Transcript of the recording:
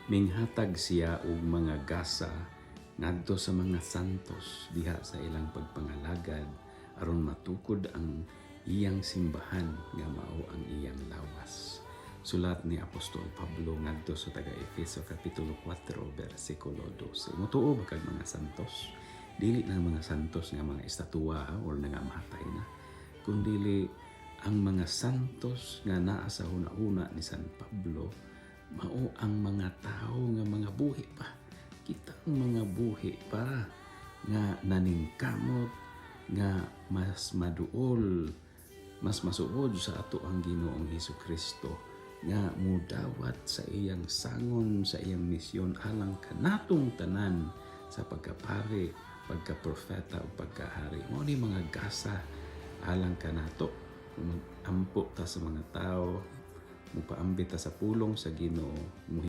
Minghatag siya og mga gasa ngadto sa mga santos diha sa ilang pagpangalagad aron matukod ang iyang simbahan nga mao ang iyang lawas. Sulat ni Apostol Pablo ngadto sa taga-Efeso Kapitulo 4 versikulo 12. Mutuo ba kag mga santos? Dili na mga santos nga mga estatwa or nangamatay na, kundi ang mga santos nga naa sa hunahuna ni San Pablo mao ang mga tao nga mga buhi pa. Kitang mga buhi pa nga naningkamot nga mas maduol, mas masuod sa ato ang Ginoong Hesukristo nga mudawat sa iyang sangon, sa iyang misyon alang kanatong tanan sa pagkapari, pagkaprofeta o pagkahari. Mao ni mga gasa alang kanato ampo ta sa mga tao, mupaambit ta sa pulong sa Ginoo.